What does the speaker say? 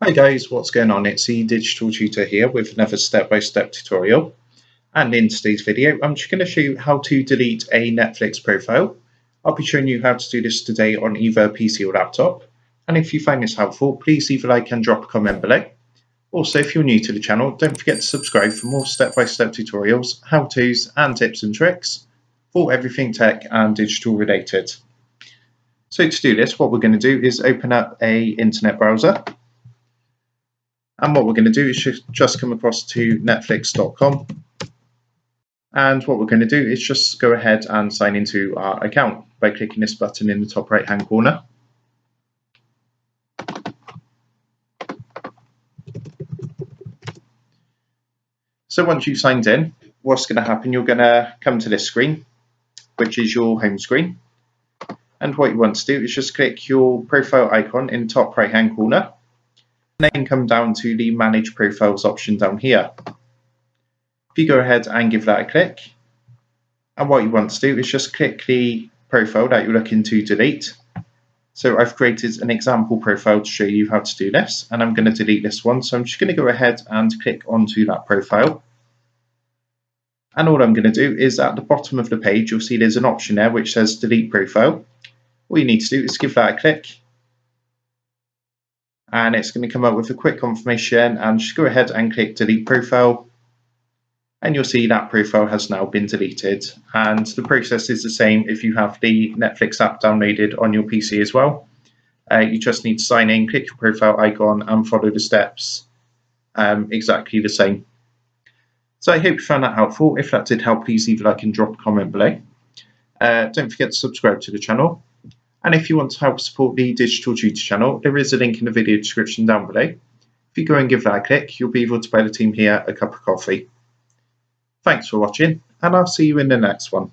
Hi guys, what's going on? It's the Digital Tutor here with another step-by-step tutorial. And in today's video, I'm just going to show you how to delete a Netflix profile. I'll be showing you how to do this today on either PC or laptop. And if you find this helpful, please leave a like and drop a comment below. Also, if you're new to the channel, don't forget to subscribe for more step-by-step tutorials, how-tos and tips and tricks for everything tech and digital related. So to do this, what we're going to do is open up an internet browser. And what we're going to do is just come across to netflix.com. And what we're going to do is just go ahead and sign into our account by clicking this button in the top right hand corner. So once you've signed in, what's going to happen, you're going to come to this screen, which is your home screen. And what you want to do is just click your profile icon in the top right hand corner. And then come down to the Manage Profiles option down here. If you go ahead and give that a click, and what you want to do is just click the profile that you're looking to delete. So I've created an example profile to show you how to do this, and I'm going to delete this one. So I'm just going to go ahead and click onto that profile. And all I'm going to do is at the bottom of the page, you'll see there's an option there which says Delete Profile. All you need to do is give that a click. And it's going to come up with a quick confirmation, and just go ahead and click Delete Profile. And you'll see that profile has now been deleted. And the process is the same if you have the Netflix app downloaded on your PC as well. You just need to sign in, click your profile icon and follow the steps exactly the same. So I hope you found that helpful. If that did help, please leave a like and drop a comment below. Don't forget to subscribe to the channel. And if you want to help support the Digital Tutor channel, there is a link in the video description down below. If you go and give that a click, you'll be able to buy the team here a cup of coffee. Thanks for watching, and I'll see you in the next one.